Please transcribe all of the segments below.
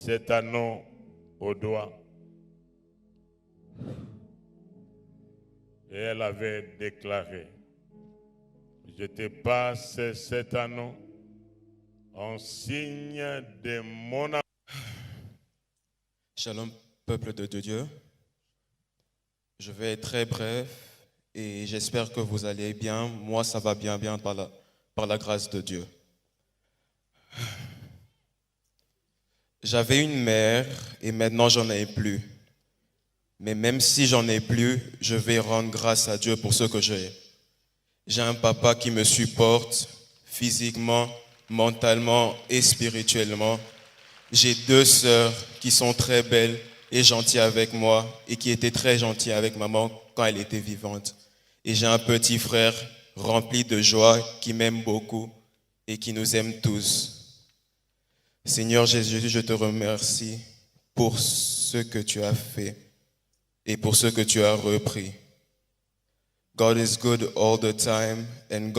cet anneau au doigt. Et elle avait déclaré, je te passe cet anneau en signe de mon amour. Shalom, peuple de Dieu. Je vais être très bref et j'espère que vous allez bien. Moi, ça va bien par la grâce de Dieu. J'avais une mère et maintenant j'en ai plus. Mais même si j'en ai plus, je vais rendre grâce à Dieu pour ce que j'ai. J'ai un papa qui me supporte physiquement, mentalement et spirituellement. J'ai 2 sœurs qui sont très belles et gentilles avec moi et qui étaient très gentilles avec maman quand elle était vivante. Et j'ai un petit frère rempli de joie qui m'aime beaucoup et qui nous aime tous. Seigneur Jésus, je te remercie pour ce que tu as fait et pour ce que tu as repris. God is good all the time, and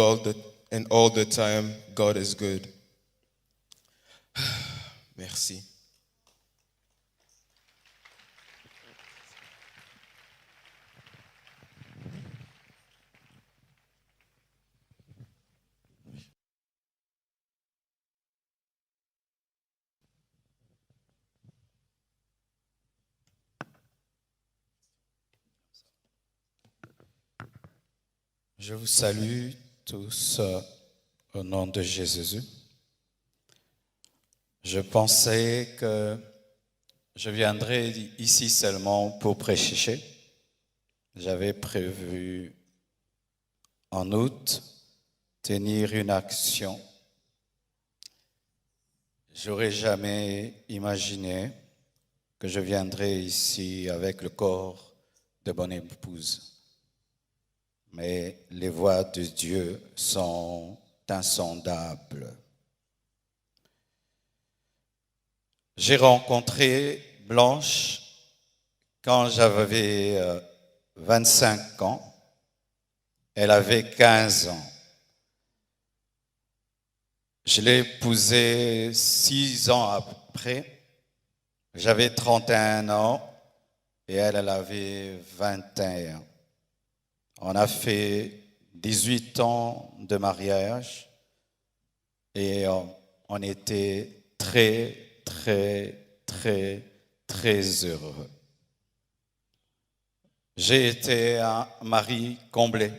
all the time, God is good. Merci. Je vous salue tous au nom de Jésus. Je pensais que je viendrais ici seulement pour prêcher. J'avais prévu en août tenir une action. J'aurais jamais imaginé que je viendrais ici avec le corps de bonne épouse. Mais les voies de Dieu sont insondables. J'ai rencontré Blanche quand j'avais 25 ans. Elle avait 15 ans. Je l'ai épousée 6 ans après. J'avais 31 ans et elle avait 21. On a fait 18 ans de mariage et on était très heureux. J'ai été un mari comblé.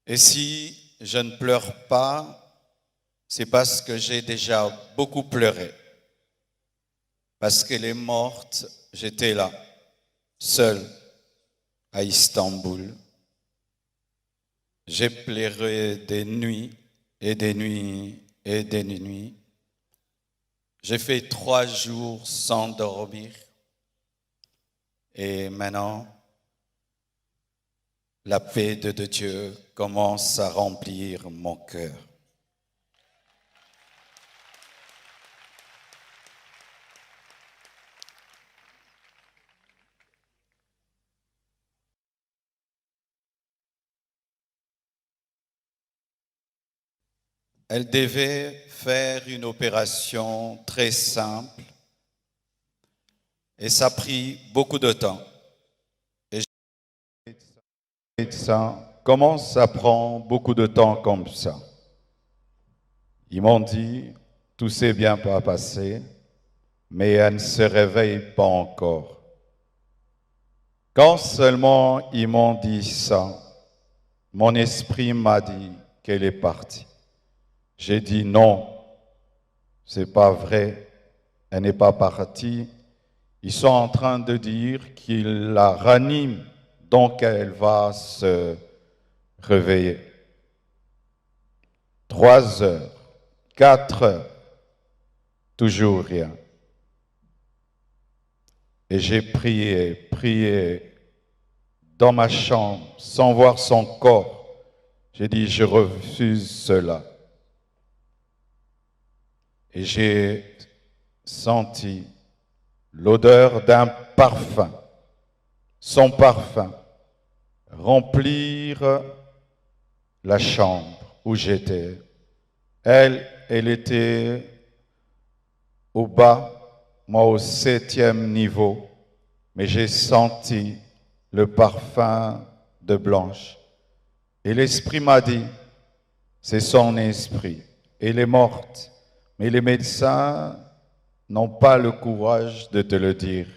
Et si je ne pleure pas, c'est parce que j'ai déjà beaucoup pleuré. Parce qu'elle est morte, j'étais là, seul, à Istanbul. J'ai pleuré des nuits et des nuits et des nuits. J'ai fait 3 jours sans dormir. Et maintenant, la paix de Dieu commence à remplir mon cœur. Elle devait faire une opération très simple et ça a pris beaucoup de temps. Et comment ça prend beaucoup de temps comme ça? Ils m'ont dit, tout s'est bien passé, mais elle ne se réveille pas encore. Quand seulement ils m'ont dit ça, mon esprit m'a dit qu'elle est partie. J'ai dit non, c'est pas vrai, elle n'est pas partie. Ils sont en train de dire qu'ils la raniment, donc elle va se réveiller. 3 heures, 4 heures, toujours rien. Et j'ai prié dans ma chambre, sans voir son corps. J'ai dit, je refuse cela. Et j'ai senti l'odeur d'un parfum, son parfum, remplir la chambre où j'étais. Elle était au bas, moi au 7e niveau, mais j'ai senti le parfum de Blanche. Et l'esprit m'a dit, c'est son esprit. Elle est morte, mais les médecins n'ont pas le courage de te le dire.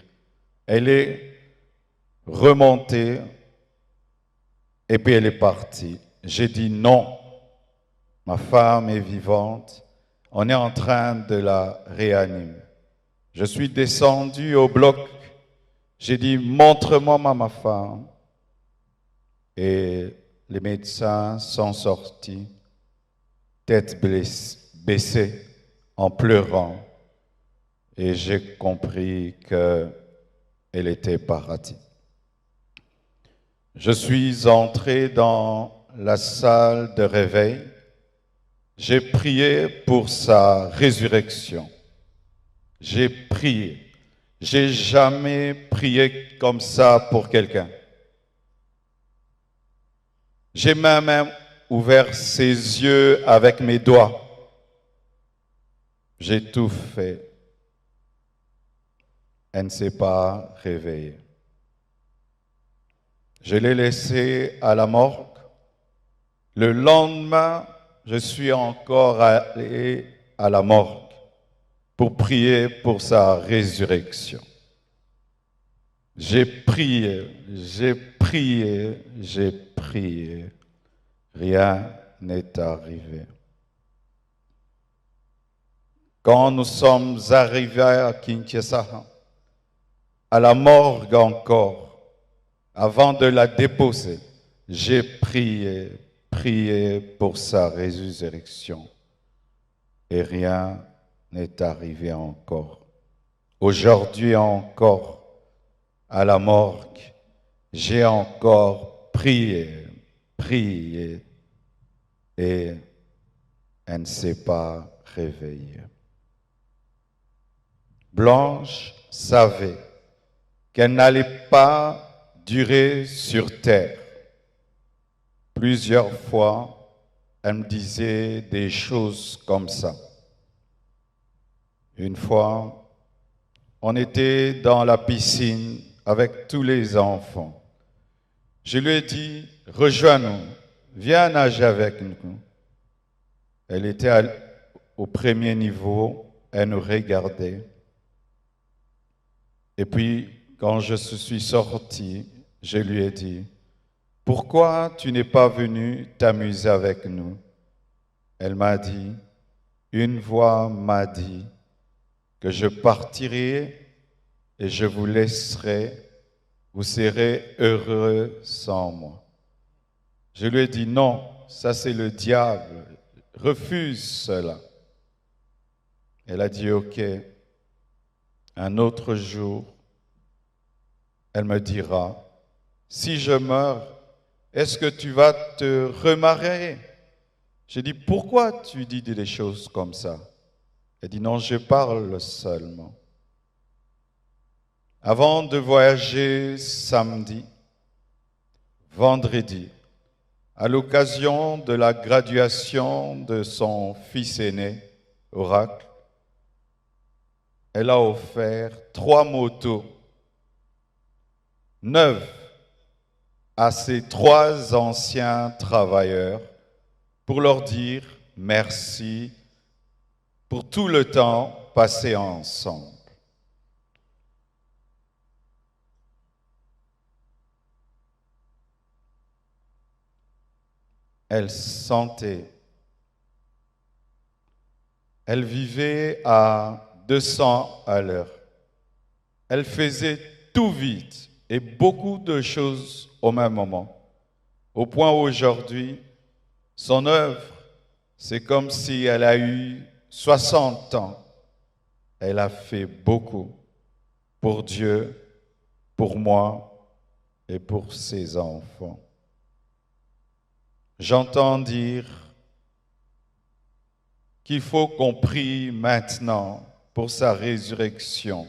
Elle est remontée et puis elle est partie. J'ai dit non, ma femme est vivante, on est en train de la réanimer. Je suis descendu au bloc, j'ai dit montre-moi ma femme. Et les médecins sont sortis, tête baissée, en pleurant. Et j'ai compris qu'elle était partie. Je suis entré dans la salle de réveil. J'ai prié pour sa résurrection. J'ai prié. J'ai jamais prié comme ça pour quelqu'un. J'ai même ouvert ses yeux avec mes doigts. J'ai tout fait. Elle ne s'est pas réveillée. Je l'ai laissée à la morgue. Le lendemain, je suis encore allé à la morgue pour prier pour sa résurrection. J'ai prié, j'ai prié, j'ai prié. Rien n'est arrivé. Quand nous sommes arrivés à Kinshasa, à la morgue encore, avant de la déposer, j'ai prié, prié pour sa résurrection. Et rien n'est arrivé encore. Aujourd'hui encore, à la morgue, j'ai encore prié, prié, et elle ne s'est pas réveillée. Blanche savait qu'elle n'allait pas durer sur terre. Plusieurs fois, elle me disait des choses comme ça. Une fois, on était dans la piscine avec tous les enfants. Je lui ai dit, rejoins-nous, viens nager avec nous. Elle était au premier niveau, elle nous regardait. Et puis, quand je suis sorti, je lui ai dit, pourquoi tu n'es pas venu t'amuser avec nous? Elle m'a dit, une voix m'a dit que je partirai et je vous laisserai, vous serez heureux sans moi. Je lui ai dit, non, ça c'est le diable, refuse cela. Elle a dit, ok, un autre jour, elle me dira, si je meurs, est-ce que tu vas te remarier? J'ai dit, pourquoi tu dis des choses comme ça? Elle dit, non, je parle seulement. Avant de voyager samedi, vendredi, à l'occasion de la graduation de son fils aîné, Oracle, elle a offert 3 motos neuves à ses 3 anciens travailleurs pour leur dire merci pour tout le temps passé ensemble. Elle sentait, elle vivait à 200 à l'heure. Elle faisait tout vite et beaucoup de choses au même moment. Au point où aujourd'hui, son œuvre, c'est comme si elle a eu 60 ans. Elle a fait beaucoup pour Dieu, pour moi et pour ses enfants. J'entends dire qu'il faut qu'on prie maintenant pour sa résurrection.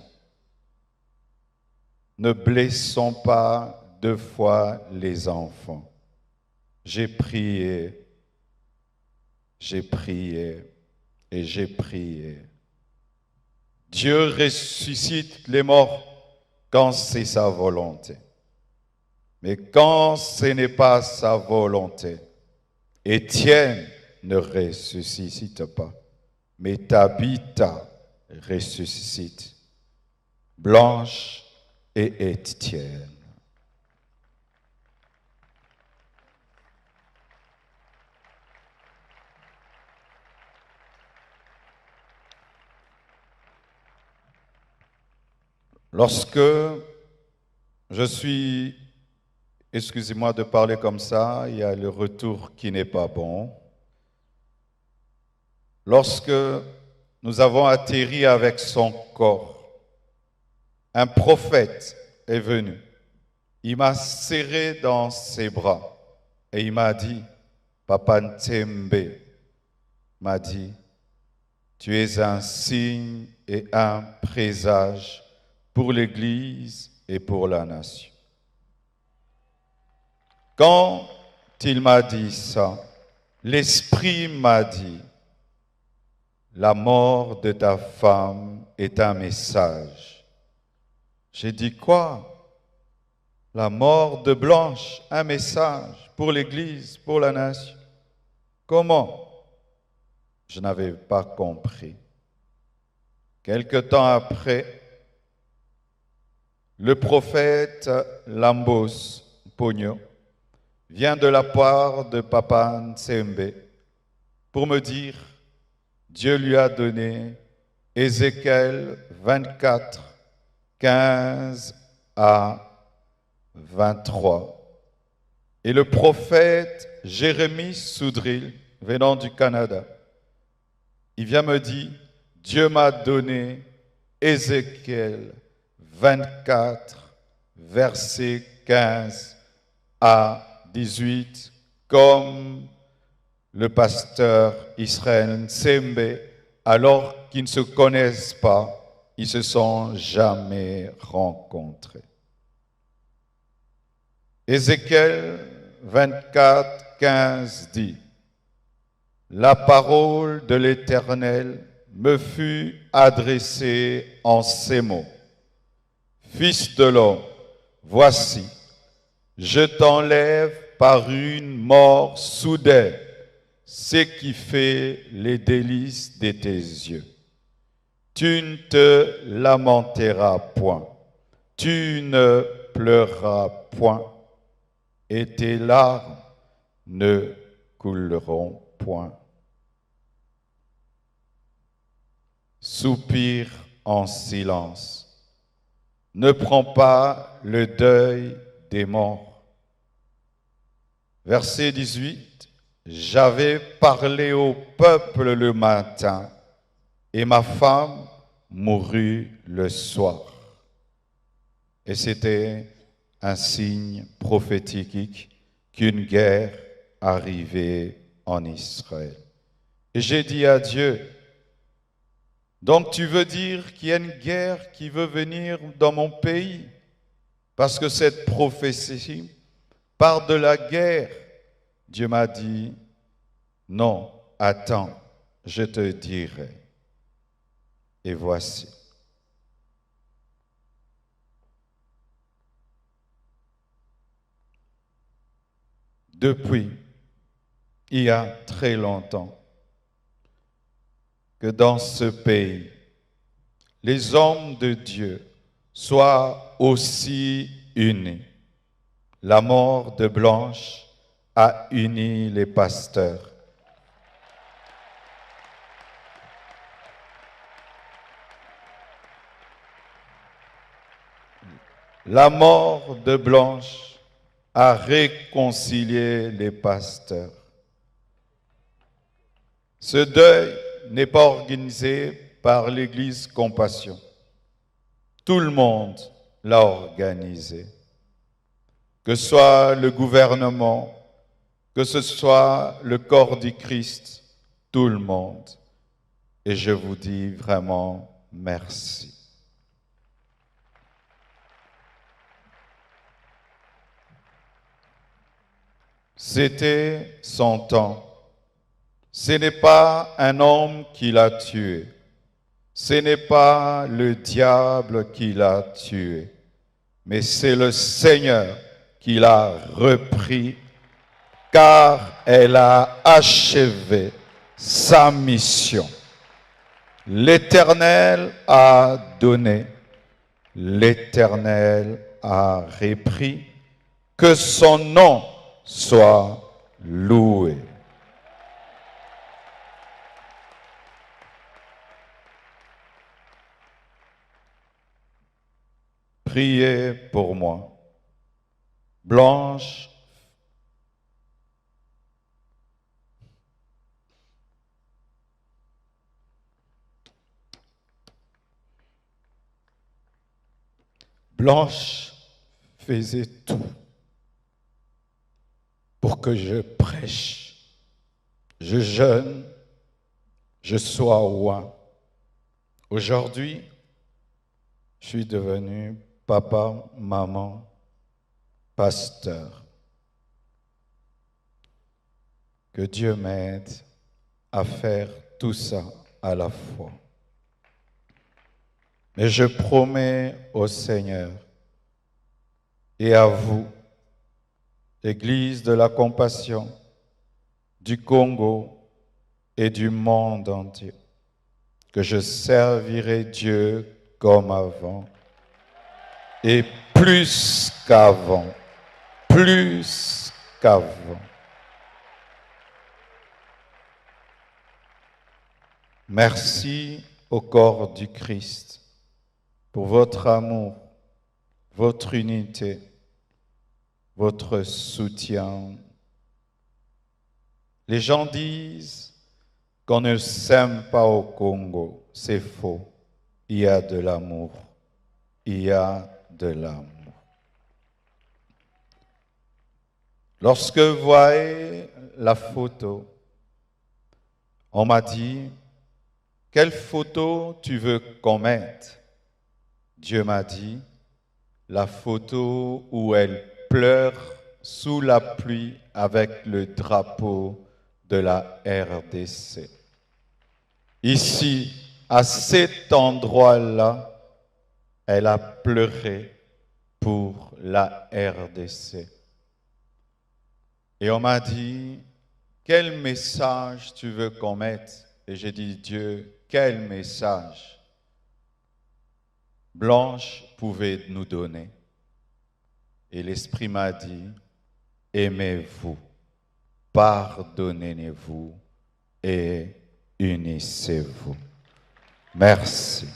Ne blessons pas 2 fois les enfants. J'ai prié et j'ai prié. Dieu ressuscite les morts quand c'est sa volonté. Mais quand ce n'est pas sa volonté, Étienne ne ressuscite pas, mais Tabitha ressuscite. Blanche et Étienne. Lorsque je suis, excusez-moi de parler comme ça, il y a le retour qui n'est pas bon. Lorsque nous avons atterri avec son corps, un prophète est venu. Il m'a serré dans ses bras et il m'a dit, Papa Ntembe, m'a dit, tu es un signe et un présage pour l'Église et pour la nation. Quand il m'a dit ça, l'Esprit m'a dit, la mort de ta femme est un message. J'ai dit quoi? La mort de Blanche, un message pour l'Église, pour la nation. Comment? Je n'avais pas compris. Quelque temps après, le prophète Lambos Pogno vient de la part de Papa Ntembe pour me dire, Dieu lui a donné Ézéchiel 24, 15 à 23. Et le prophète Jérémie Soudril, venant du Canada, il vient me dire, Dieu m'a donné Ézéchiel 24, versets 15 à 18, comme le pasteur Israël Nsembe, alors qu'ils ne se connaissent pas, ils ne se sont jamais rencontrés. Ézéchiel 24, 15 dit, « La parole de l'Éternel me fut adressée en ces mots. Fils de l'homme, voici, je t'enlève par une mort soudaine ce qui fait les délices de tes yeux. Tu ne te lamenteras point, tu ne pleureras point, et tes larmes ne couleront point. Soupire en silence. Ne prends pas le deuil des morts. Verset 18. J'avais parlé au peuple le matin et ma femme mourut le soir. Et c'était un signe prophétique qu'une guerre arrivait en Israël. Et j'ai dit à Dieu, donc tu veux dire qu'il y a une guerre qui veut venir dans mon pays? Parce que cette prophétie part de la guerre. Dieu m'a dit, non, attends, je te dirai. Et voici. Depuis, il y a très longtemps, que dans ce pays, les hommes de Dieu soient aussi unis. La mort de Blanche a uni les pasteurs. La mort de Blanche a réconcilié les pasteurs. Ce deuil n'est pas organisé par l'Église Compassion. Tout le monde l'a organisé. Que ce soit le gouvernement, que ce soit le corps du Christ, tout le monde. Et je vous dis vraiment merci. C'était son temps. Ce n'est pas un homme qui l'a tué. Ce n'est pas le diable qui l'a tué, mais c'est le Seigneur qui l'a repris, car elle a achevé sa mission. L'Éternel a donné, l'Éternel a repris, que son nom soit loué. Priez pour moi. Blanche Blanche faisait tout pour que je prêche, je jeûne, je sois roi. Aujourd'hui, je suis devenu papa, maman, pasteur. Que Dieu m'aide à faire tout ça à la fois. Mais je promets au Seigneur et à vous, Église de la Compassion du Congo et du monde entier, que je servirai Dieu comme avant et plus qu'avant, plus qu'avant. Merci au corps du Christ pour votre amour, votre unité, votre soutien. Les gens disent qu'on ne s'aime pas au Congo. C'est faux. Il y a de l'amour. Il y a de l'amour. Lorsque vous voyez la photo, on m'a dit, quelle photo tu veux qu'on mette? Dieu m'a dit, la photo où elle pleure sous la pluie avec le drapeau de la RDC. Ici, à cet endroit-là, elle a pleuré pour la RDC. Et on m'a dit, quel message tu veux qu'on mette? Et j'ai dit, Dieu, quel message Blanche pouvait nous donner? Et l'Esprit m'a dit, aimez-vous, pardonnez-vous et unissez-vous. Merci.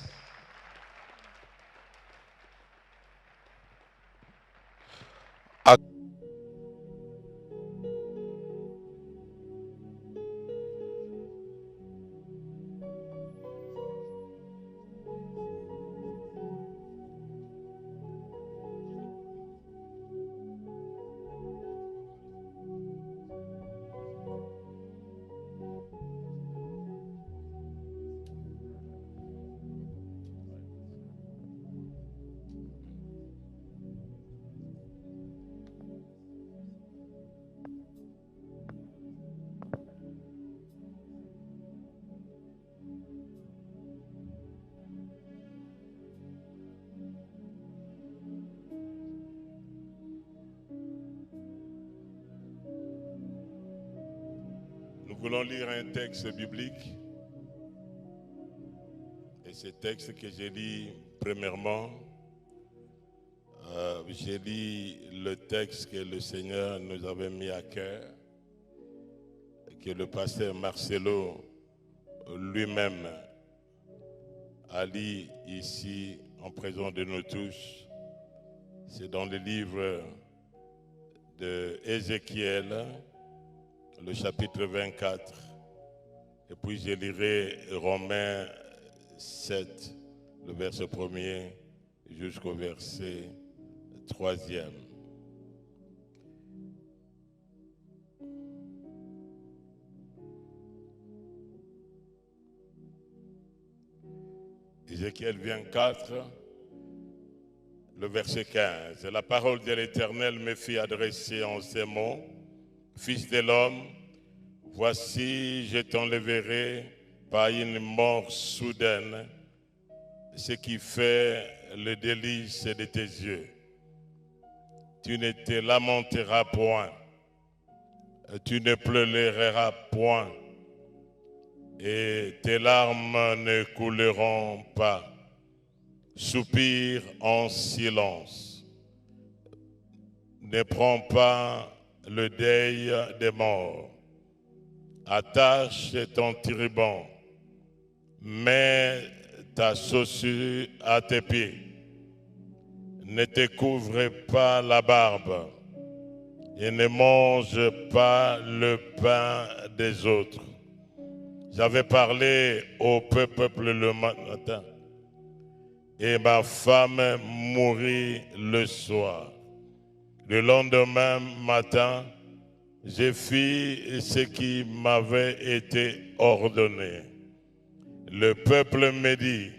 Nous voulons lire un texte biblique. Et ce texte que j'ai lu premièrement, j'ai lu le texte que le Seigneur nous avait mis à cœur, que le pasteur Marcelo lui-même a lu ici en présence de nous tous. C'est dans le livre de Ézéchiel, le chapitre 24. Et puis je lirai Romains 7, le verset 1er jusqu'au verset 3e. Ézéchiel 24, le verset 15. La parole de l'Éternel me fit adresser en ces mots: Fils de l'homme, voici, je t'enlèverai par une mort soudaine ce qui fait le délice de tes yeux. Tu ne te lamenteras point, tu ne pleureras point, et tes larmes ne couleront pas. Soupire en silence. Ne prends pas le deuil des morts. Attache ton turban, mets ta chaussure à tes pieds. Ne te couvre pas la barbe et ne mange pas le pain des autres. J'avais parlé au peuple le matin et ma femme mourut le soir. Le lendemain matin, j'ai fait ce qui m'avait été ordonné. Le peuple me dit,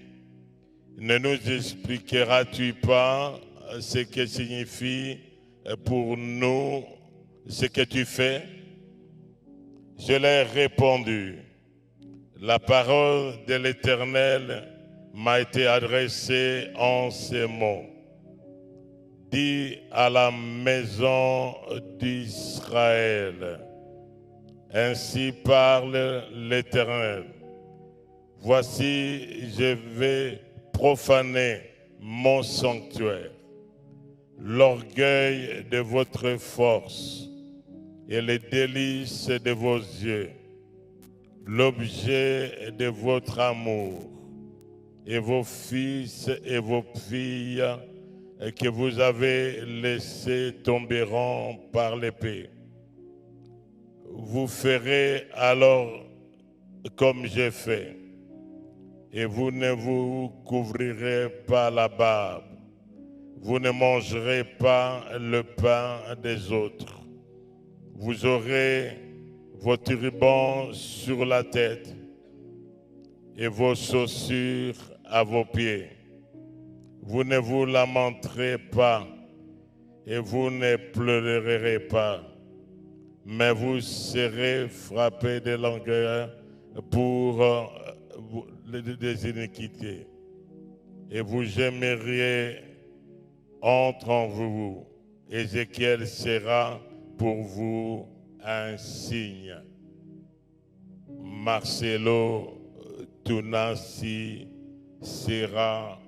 ne nous expliqueras-tu pas ce que signifie pour nous ce que tu fais? Je leur ai répondu, la parole de l'Éternel m'a été adressée en ces mots. Dis à la maison d'Israël, ainsi parle l'Éternel. Voici, je vais profaner mon sanctuaire, l'orgueil de votre force et les délices de vos yeux, l'objet de votre amour, et vos fils et vos filles que vous avez laissés tomberont par l'épée. Vous ferez alors comme j'ai fait, et vous ne vous couvrirez pas la barbe. Vous ne mangerez pas le pain des autres. Vous aurez vos turbans sur la tête et vos chaussures à vos pieds. Vous ne vous lamenterez pas et vous ne pleurerez pas, mais vous serez frappés de langueur pour des iniquités, et vous gémiriez entre vous. Ézéchiel sera pour vous un signe. Marcelo Tunasi sera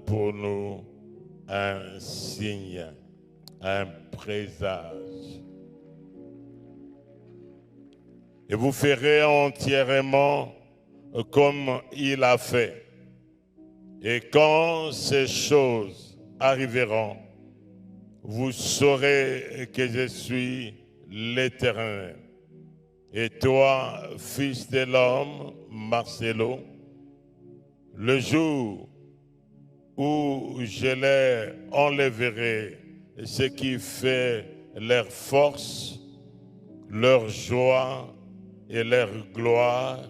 pour nous un signe, un présage. Et vous ferez entièrement comme il a fait. Et quand ces choses arriveront, vous saurez que je suis l'Éternel. Et toi, fils de l'homme, Marcelo, le jour où je les enlèverai, ce qui fait leur force, leur joie et leur gloire,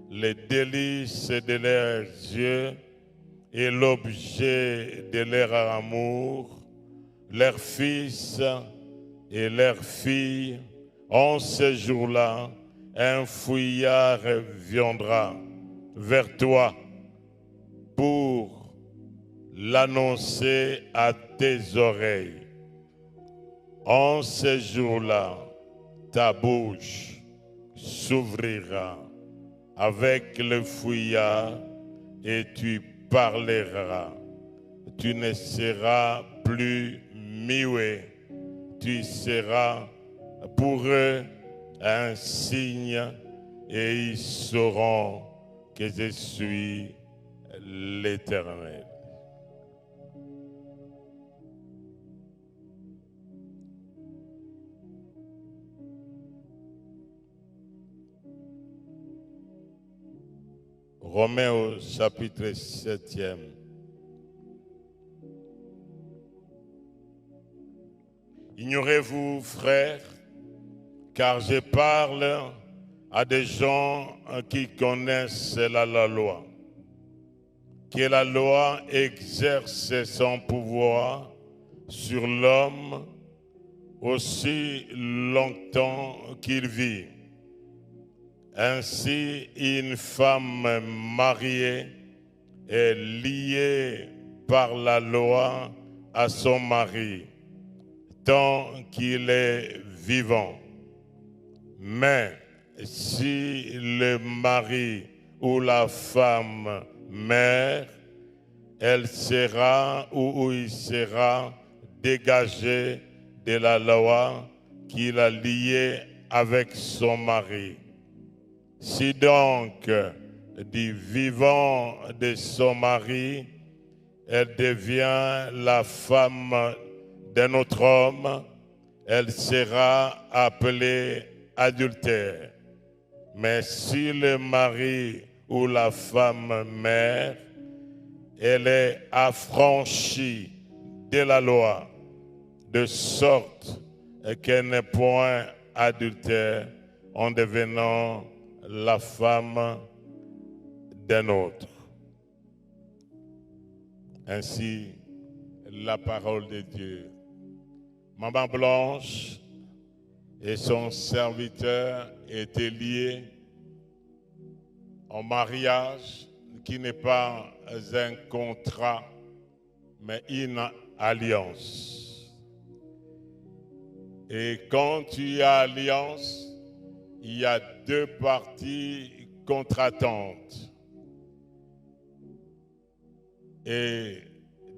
les délices de leurs yeux et l'objet de leur amour, leurs fils et leurs filles, en ce jour-là, un fouillard viendra vers toi pour l'annoncer à tes oreilles. En ce jour-là, ta bouche s'ouvrira avec le fouillard et tu parleras. Tu ne seras plus muet, tu seras pour eux un signe et ils sauront que je suis l'Éternel. Romains au chapitre 7e. Ignorez-vous, frères, car je parle à des gens qui connaissent la loi, que la loi exerce son pouvoir sur l'homme aussi longtemps qu'il vit. Ainsi, une femme mariée est liée par la loi à son mari tant qu'il est vivant. Mais si le mari ou la femme meurt, elle sera ou il sera dégagé de la loi qui l'a lié avec son mari. Si donc du vivant de son mari, elle devient la femme d'un autre homme, elle sera appelée adultère. Mais si le mari ou la femme meurt, elle est affranchie de la loi, de sorte qu'elle n'est point adultère en devenant la femme d'un autre. Ainsi, la parole de Dieu. Maman Blanche et son serviteur étaient liés en mariage qui n'est pas un contrat, mais une alliance. Et quand il y a alliance, il y a deux parties contratantes. Et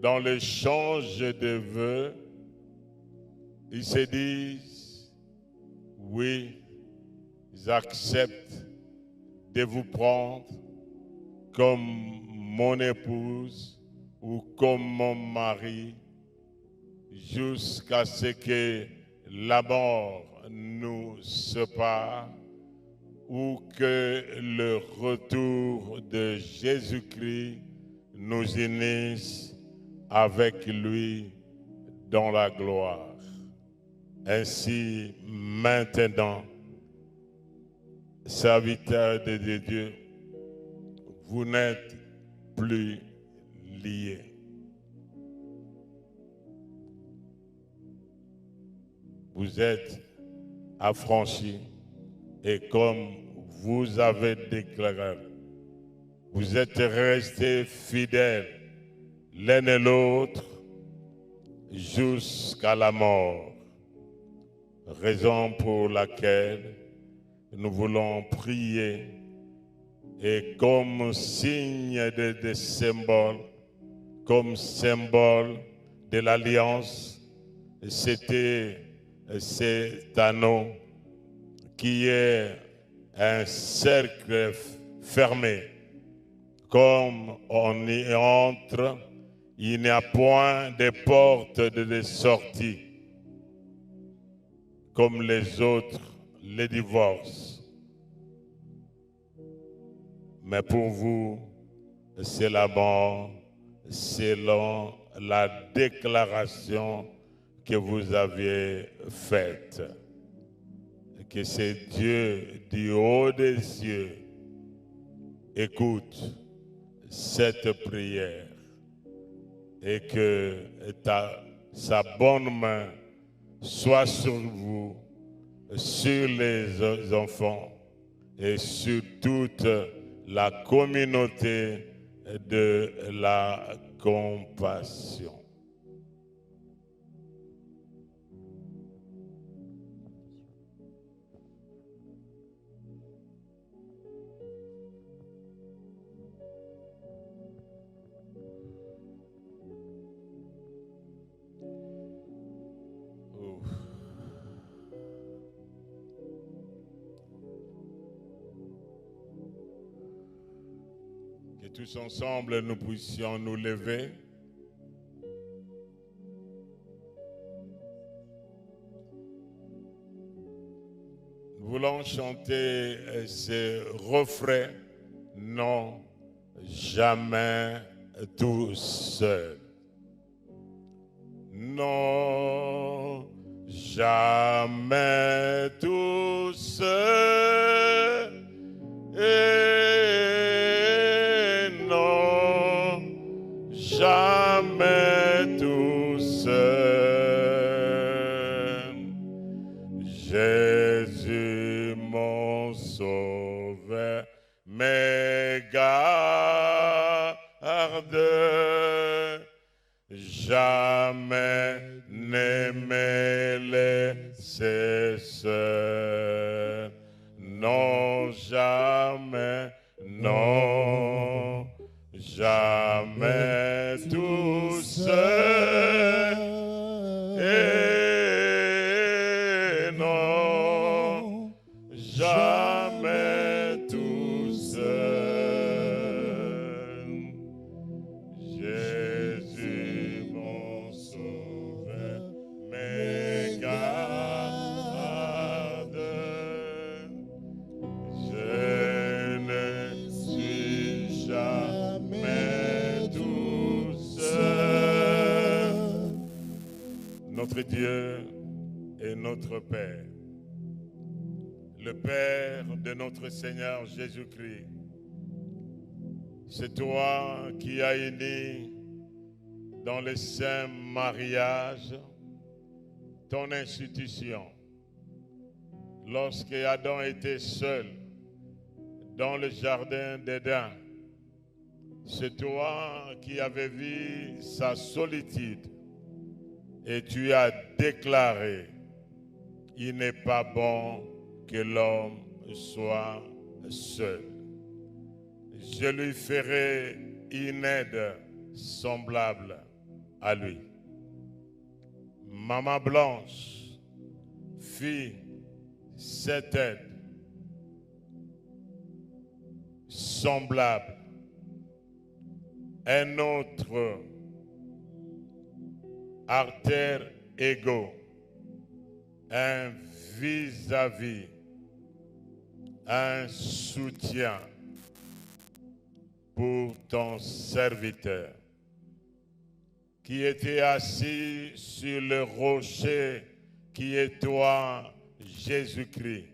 dans l'échange de vœux, ils se disent, oui, j'accepte de vous prendre comme mon épouse ou comme mon mari jusqu'à ce que la mort nous sépare ou que le retour de Jésus-Christ nous unisse avec lui dans la gloire. Ainsi, maintenant, serviteurs de Dieu, vous n'êtes plus liés. Vous êtes affranchis et comme vous avez déclaré, vous êtes restés fidèles l'un et l'autre jusqu'à la mort. Raison pour laquelle nous voulons prier et comme signe de symbole, comme symbole de l'alliance, c'était cet anneau qui est un cercle fermé. Comme on y entre, il n'y a point de porte de sortie, comme les autres, les divorces. Mais pour vous, c'est la mort selon la déclaration que vous aviez faite. Que c'est Dieu du haut des cieux écoute cette prière et que sa bonne main soit sur vous, sur les enfants et sur toute la communauté de la compassion. Que tous ensemble nous puissions nous lever. Nous voulons chanter ce refrain, non, jamais tout seul. Non, jamais tout seul. Et non, jamais tout seul. Jésus mon sauveur me garantit jamais ne me laisser seul. Non, jamais, non, jamais tout seul. Et non, jamais tout seul. Jésus, mon sauveur, me garde. Je ne suis jamais tout seul. Notre Dieu est notre Père, le Père de notre Seigneur Jésus-Christ. C'est toi qui as uni dans le saint mariage ton institution. Lorsque Adam était seul dans le jardin d'Éden, c'est toi qui avais vu sa solitude et tu as déclaré, il n'est pas bon que l'homme soit seul. Je lui ferai une aide semblable à lui. Maman Blanche fit cette aide semblable. Un autre artère égaux, un vis-à-vis, un soutien pour ton serviteur qui était assis sur le rocher qui est toi, Jésus-Christ,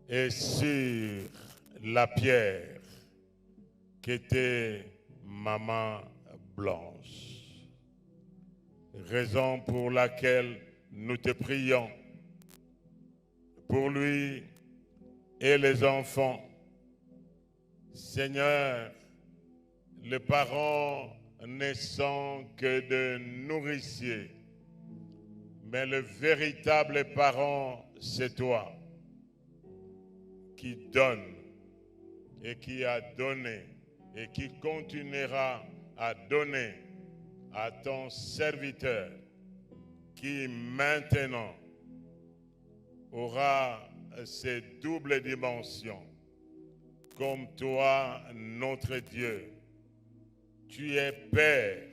et sur la pierre qui était Maman Blanche. Raison pour laquelle nous te prions pour lui et les enfants. Seigneur, les parents ne sont que de nourriciers, mais le véritable parent, c'est toi qui donne et qui a donné et qui continuera à donner à ton serviteur qui maintenant aura ces doubles dimensions. Comme toi, notre Dieu, tu es Père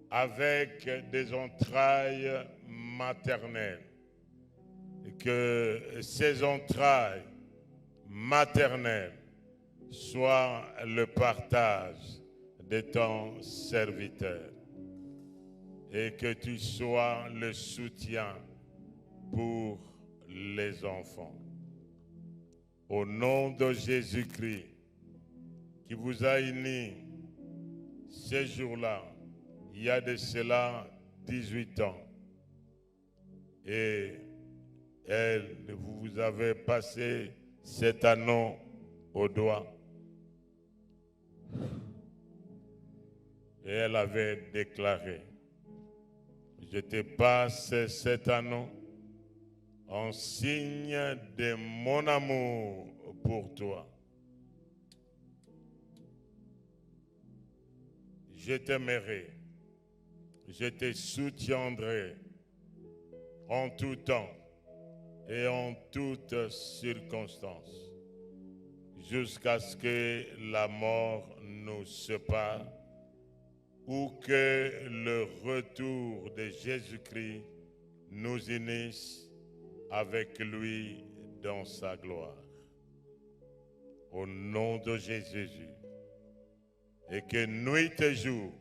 avec des entrailles maternelles. Et que ces entrailles maternelles soient le partage de ton serviteur. Et que tu sois le soutien pour les enfants. Au nom de Jésus-Christ, qui vous a unis ce jour-là, il y a de cela 18 ans. Et vous avez passé cet anneau au doigt. Et elle avait déclaré, je te passe cet anneau en signe de mon amour pour toi. Je t'aimerai, je te soutiendrai en tout temps et en toutes circonstances, jusqu'à ce que la mort nous sépare ou que le retour de Jésus-Christ nous unisse avec lui dans sa gloire. Au nom de Jésus, et que nuit et jour,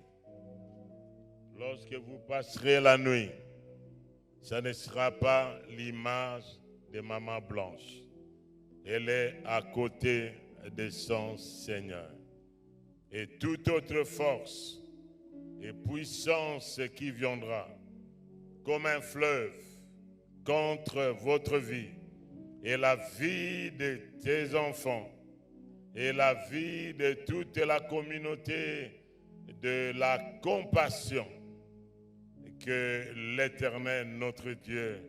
lorsque vous passerez la nuit, ça ne sera pas l'image de Maman Blanche. Elle est à côté de son Seigneur. Et toute autre force et puissance qui viendra comme un fleuve contre votre vie et la vie de tes enfants et la vie de toute la communauté de la compassion, que l'Éternel, notre Dieu,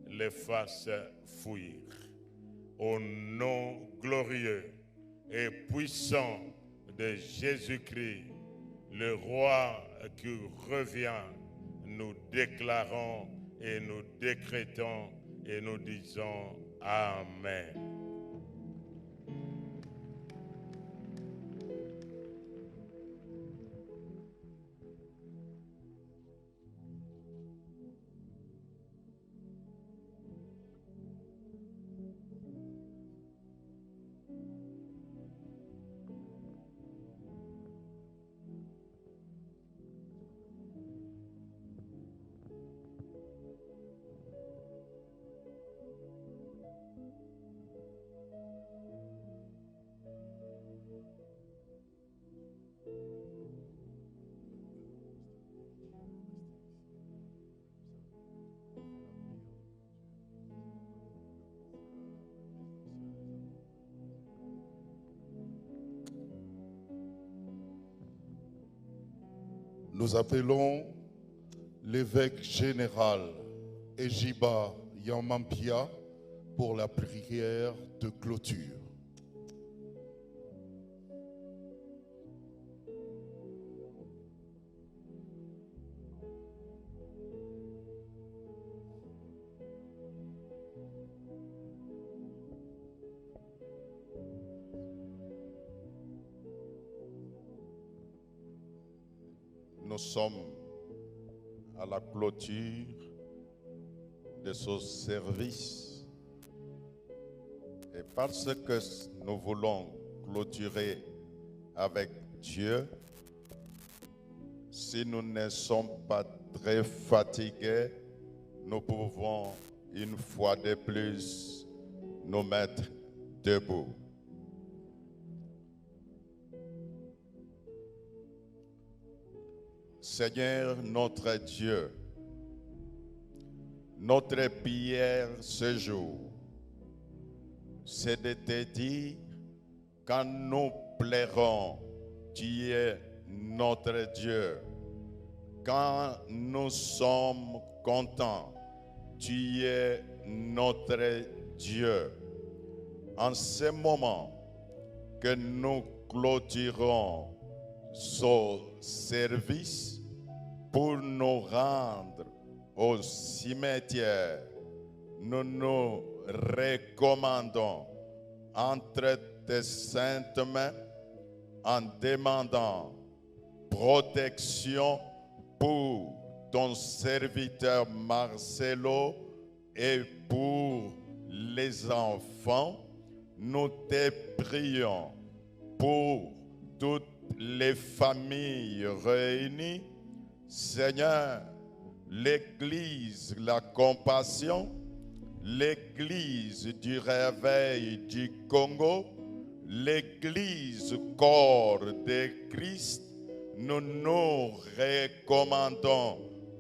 les fasse fuir. Au nom glorieux et puissant de Jésus-Christ, le roi qui revient, nous déclarons et nous décrétons et nous disons Amen. Nous appelons l'évêque général Ejiba Yamampia pour la prière de clôture. Nous sommes à la clôture de ce service. Et parce que nous voulons clôturer avec Dieu, si nous ne sommes pas très fatigués, nous pouvons une fois de plus nous mettre debout. Seigneur notre Dieu, notre prière ce jour, c'est de te dire, quand nous pleurons, tu es notre Dieu. Quand nous sommes contents, tu es notre Dieu. En ce moment que nous clôturons ce service, pour nous rendre au cimetière, nous nous recommandons entre tes saintes mains en demandant protection pour ton serviteur Marcelo et pour les enfants. Nous te prions pour toutes les familles réunies. Seigneur, l'Église, la compassion, l'Église du réveil du Congo, l'Église corps de Christ, nous nous recommandons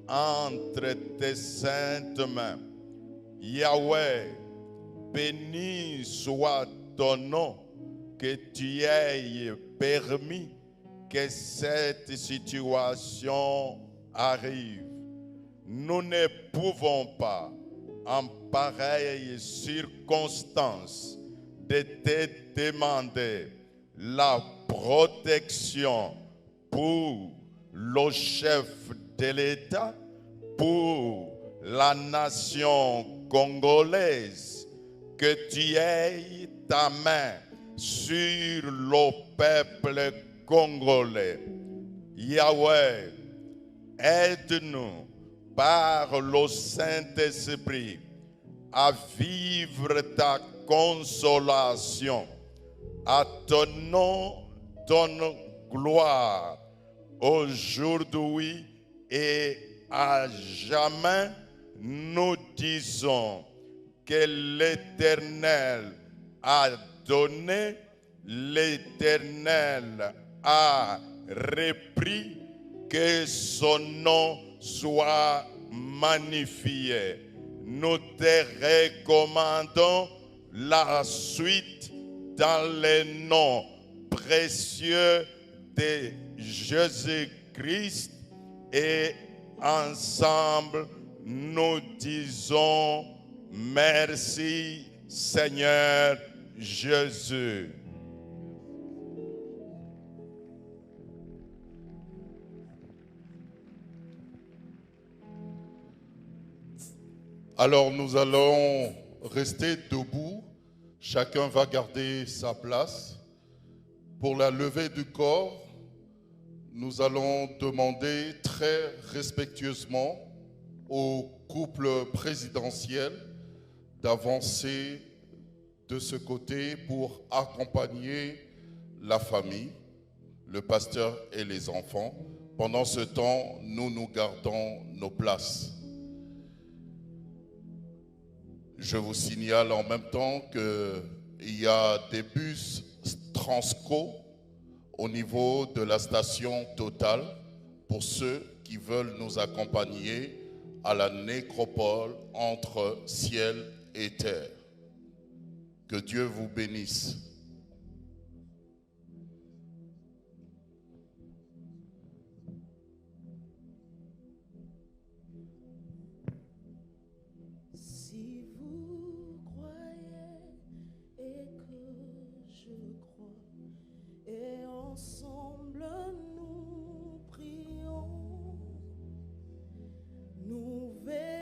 entre tes saintes mains. Yahweh, béni soit ton nom, que tu aies permis que cette situation arrive. Nous ne pouvons pas, en pareille circonstance, de te demander la protection pour le chef de l'État, pour la nation congolaise, que tu aies ta main sur le peuple congolais. Yahweh, aide-nous par le Saint-Esprit à vivre ta consolation. À ton nom, ton gloire, aujourd'hui et à jamais, nous disons que l'Éternel a donné, l'Éternel a repris, que son nom soit magnifié. Nous te recommandons la suite dans le nom précieux de Jésus-Christ et ensemble nous disons merci Seigneur Jésus. Alors nous allons rester debout. Chacun va garder sa place. Pour la levée du corps, nous allons demander très respectueusement au couple présidentiel d'avancer de ce côté pour accompagner la famille, le pasteur et les enfants. Pendant ce temps, nous gardons nos places. Je vous signale en même temps qu'il y a des bus Transco au niveau de la station Total pour ceux qui veulent nous accompagner à la nécropole entre ciel et terre. Que Dieu vous bénisse.